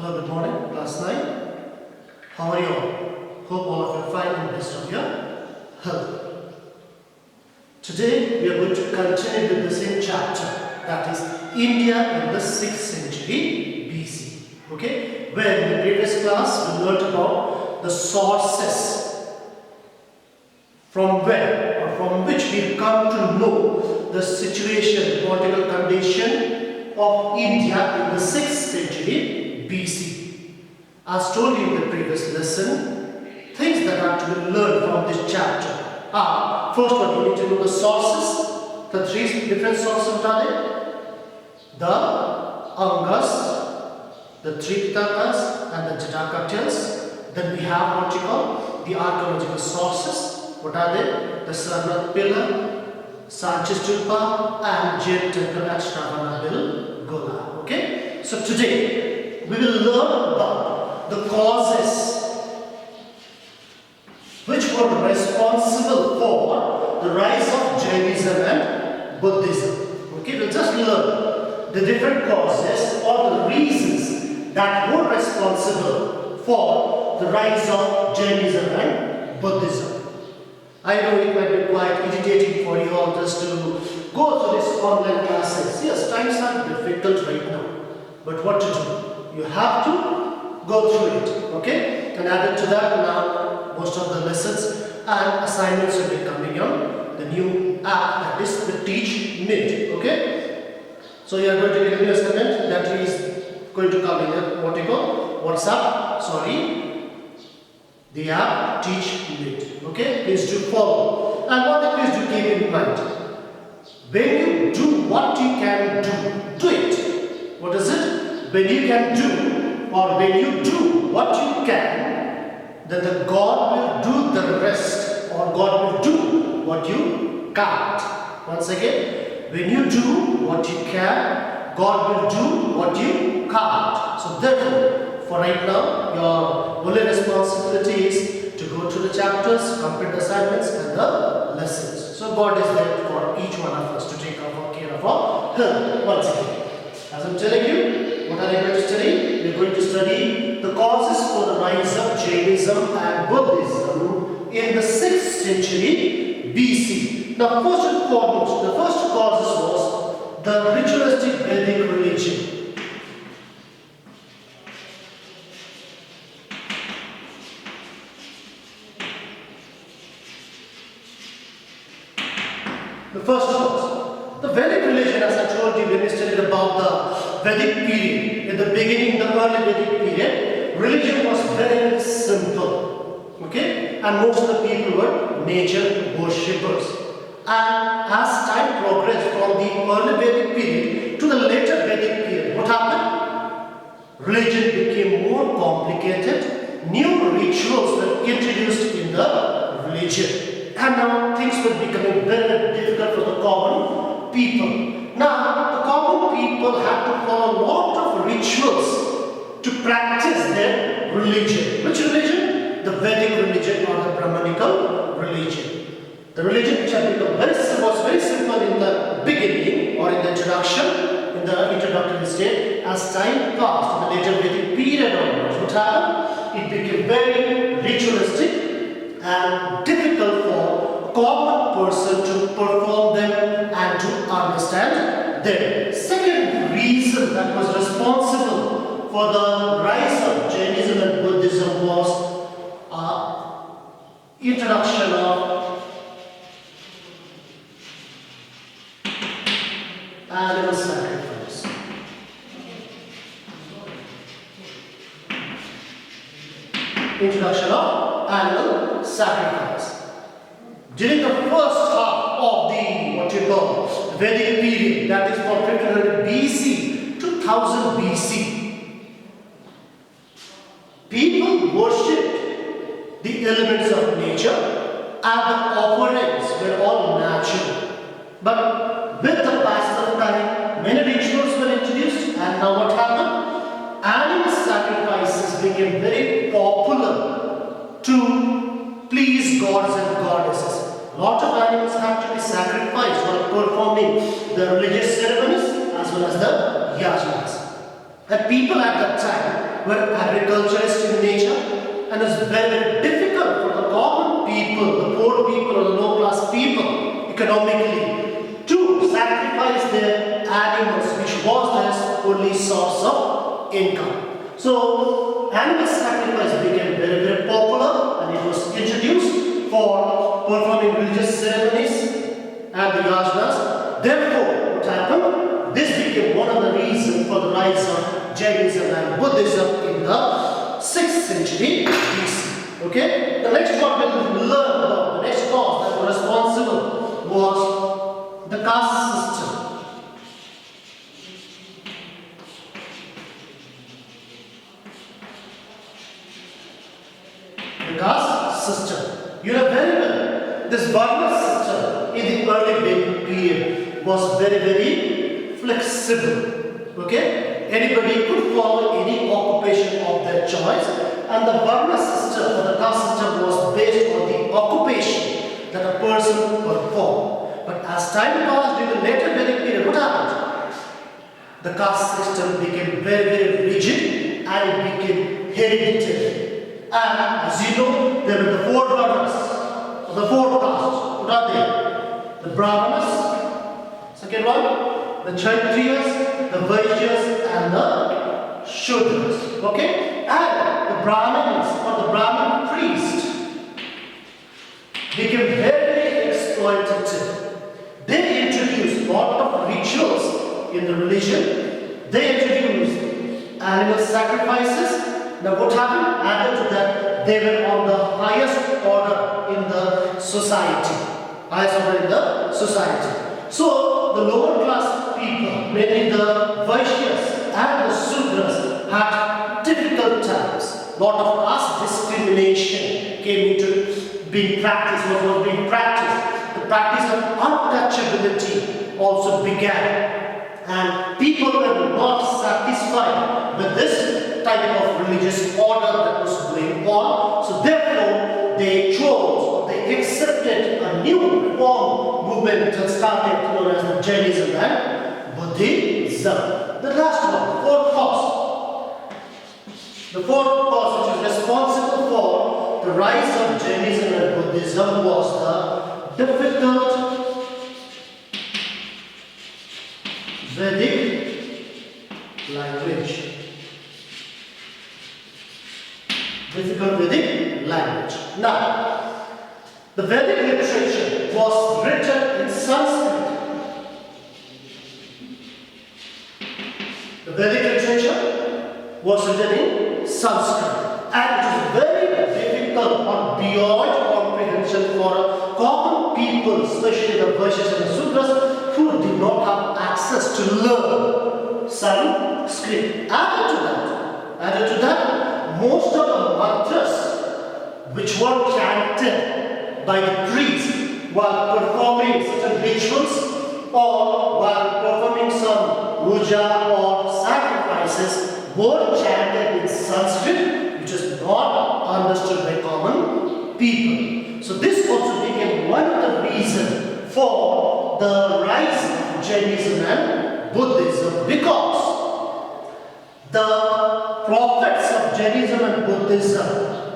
Hello, good morning, class 9. How are you all? Hope all of you are fine and best of your health. Today we are going to continue with the same chapter, that is India in the 6th century BC. Okay, where in the previous class we learnt about the sources from where or from which we come to know the situation, the political condition of India in the 6th century BC. As told you in the previous lesson, things that are to be learned from this chapter are, first one, you need to know the sources. The three different sources, what are they? The Angas, the Tripitakas and the Jataka tales. Then we have what you call the archaeological sources. What are they? The Sarnath Pillar, Sanchi Stupa and Jain Temple at Shravanabil Gola. Okay? So today we will learn about the causes which were responsible for the rise of Jainism and Buddhism. Okay, we'll just learn the different causes or the reasons that were responsible for the rise of Jainism and Buddhism. I know it might be quite irritating for you all just to go through these online classes. Yes, times are difficult right now, but what to do? You have to go through it, okay? And added to that, now most of the lessons and assignments will be coming on the new app, that is the Teach Mint, okay? So you are going to get a new assignment that is going to come in what you call WhatsApp, the app Teach Mint, okay? Please do follow. And one thing please do keep in mind, when you do what you can do it. What is it? When you can do, or when you do what you can, then the God will do the rest, or God will do what you can't. Once again, when you do what you can, God will do what you can't. So therefore, for right now, your only responsibility is to go through the chapters, complete the assignments and the lessons. So God is there for each one of us to take care of our health. Once again, as I'm telling you, what are we going to study? We are going to study the causes for the rise of Jainism and Buddhism in the 6th century BC. Now, first and foremost, the first causes was the ritualistic Vedic religion. The first cause, the Vedic religion, as I told you when we studied about the Vedic period, in the beginning, the early Vedic period, religion was very, very simple. Okay? And most of the people were nature worshippers. And as time progressed from the early Vedic period to the later Vedic period, what happened? Religion became more complicated. New rituals were introduced in the religion. And now things were becoming very, very difficult for the common people. Now, the common people had to follow a lot of rituals to practice their religion. Which religion? The Vedic religion or the Brahmanical religion. The religion which had become was very simple in the beginning or in the introduction, in the introductory stage. As time passed, in the later Vedic period onwards, what happened? It became very ritualistic and difficult for a common person to perform them and to understand them. Second reason that was responsible for the rise of Jainism and Buddhism was introduction of animal sacrifice. Introduction of animal sacrifice. During the first half of the what you call Vedic period, that is from 1500 BC to 1000 BC, people worshipped the elements of nature and the offerings were all natural. But with the passage of time, many rituals were introduced, and now what happened? Animal sacrifices became very popular to please gods and goddesses. A lot of animals have to be sacrificed while performing the religious ceremonies as well as the yajnas. And people at that time were agriculturists in nature, and it's very, very difficult for the common people, the poor people or the low class people economically to sacrifice their animals, which was their only source of income. So animal sacrifice became very, very popular, and it was introduced for performing religious ceremonies and the yajnas. Therefore, what happened? This became one of the reasons for the rise of Jainism and Buddhism in the 6th century BC. Okay? The next one we'll learn about, the next cause that was responsible was the caste system. The caste system. You know very well, this Varna system in the early Vedic period was very, very flexible. Okay? Anybody could follow any occupation of their choice, and the Varna system or the caste system was based on the occupation that a person performed. But as time passed in the later Vedic period, what happened? The caste system became very, very rigid, and it became hereditary. And as you know, there were the 4 Varnas, or the 4 castes. What are they? The Brahmanas, second one, the Kshatriyas, the Vaishyas, and the Shudras. Okay? And the Brahmanas, or the Brahmin priests, became very exploitative. They introduced a lot of rituals in the religion. They introduced animal sacrifices. Now what happened? Added to that, they were on the highest order in the society. Highest order in the society. So the lower class people, mainly the Vaishyas and the Sudras, had difficult times. A lot of caste discrimination came into being practiced. What was being practiced? The practice of untouchability also began. And people were not satisfied with this type of religious order that was going on. So therefore, they chose, or they accepted a new reform movement that started known as the Jainism and Buddhism. The last one, the 4th cause. The 4th cause which is responsible for the rise of Jainism and Buddhism was the difficult Vedic language. Difficult Vedic language. Now, the Vedic literature was written in Sanskrit. The Vedic literature was written in Sanskrit, and it is very difficult or beyond comprehension for common people, especially the Vaishyas and the Sudras, who did not have access to learn Sanskrit. Added to that, most of the mantras which were chanted by the priests while performing certain rituals or while performing some puja or sacrifices were chanted in Sanskrit, which is not understood by common people. So this also became one of the reasons for the rise of Jainism and Buddhism, because the prophets of Jainism and Buddhism,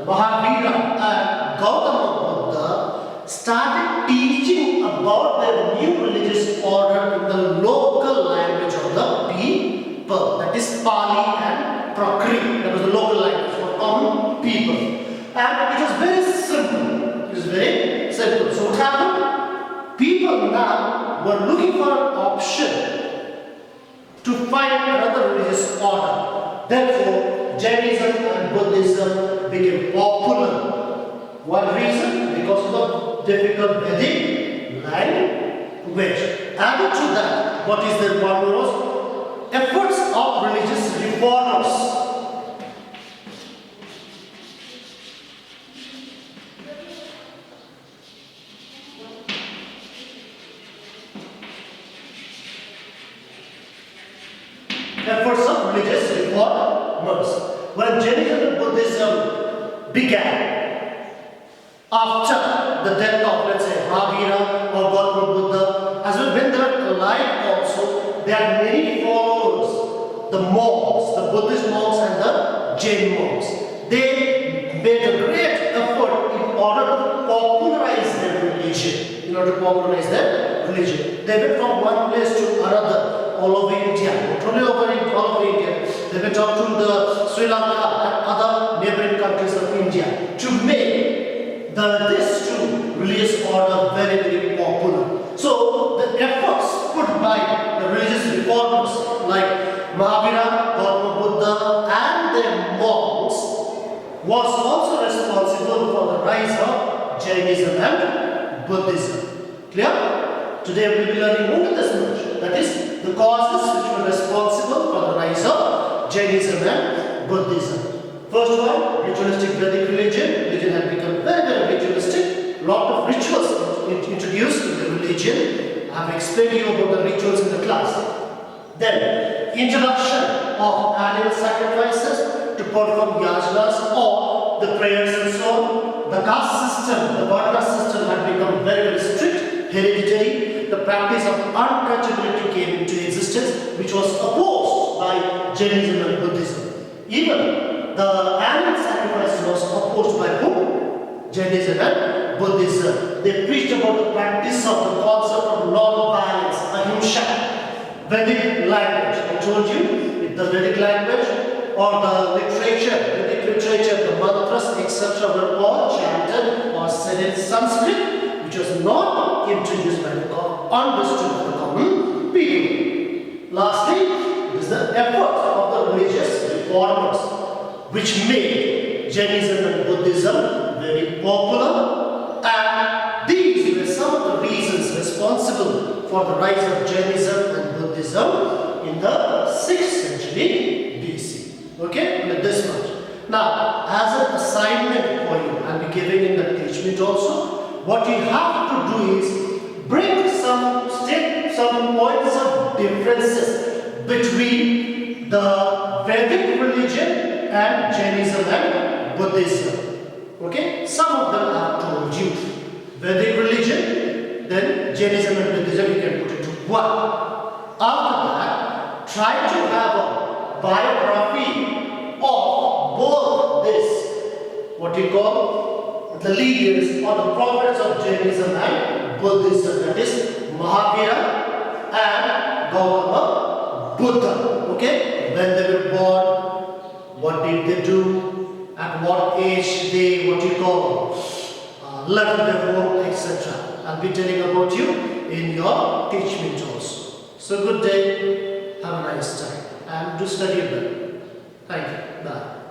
Mahavira and Gautama Buddha, started teaching about their new religious order in the local language of the people, that is Pali and Prakrit. That was the local language for common people. And it was very simple. It was very simple. So what happened? People now were looking for an option to find another religious order. Therefore, Jainism and Buddhism became popular. One reason? Because of the difficult Vedic language. Added to that, what is the one was? Efforts of religious reformers. Efforts of religious reformers. When Jainism and Buddhism began, after the death of, let's say, Mahavira or Gautama Buddha, as well when they were alive also, they had many followers. the monks, the Buddhist monks and the Jain monks, they made a great effort in order to popularize their religion. They went from one place to another all over India, not only all over India. They went up to the Sri Lanka and other neighboring countries of India to make this true religious order very, very popular. So the efforts put by the religious reformers like Mahavira, Gautama Buddha and their monks was also responsible for the rise of Jainism and Buddhism. Clear? Today we will be learning only this much. That is the causes which were responsible for the rise of Jainism and Buddhism. First one, ritualistic Vedic religion. Religion had become very, very ritualistic. Lot of rituals introduced in the religion. I have explained to you about the rituals in the class. Then, introduction of animal sacrifices to perform yajnas or the prayers and so on. The caste system, the Varna system had become very, very strict, hereditary. The practice of untouchability came into existence, which was opposed by Jainism and Buddhism. Even the animal sacrifice was opposed by whom? Jainism and Buddhism. They preached about the practice of the concept of non-violence, ahimsa, Vedic language. I told you, the Vedic language or the literature, Vedic literature, the mantras, etc. were all chanted or said in Sanskrit, which was not introduced by the understood by the common people. Lastly, it is the effort of the religious reformers which made Jainism and Buddhism very popular, and these were some of the reasons responsible for the rise of Jainism and Buddhism in the 6th century BC. Okay, with this much. Now, as an assignment for you, I'll be giving in the teachment also, what you have to do is bring some points of differences between the Vedic religion and Jainism and Buddhism. Okay, some of them I have told you. Vedic religion, then Jainism and Buddhism, you can put it to one. After that, try to have a biography of both this, what you call the leaders or the prophets of Jainism and Buddhism, that is Mahavira and Gautama Buddha. Okay, when they were born, what did they do, at what age they, what you call, left their home, etc. I'll be telling about you in your teachment also. So good day, have a nice time, and do study well. Thank you. Bye.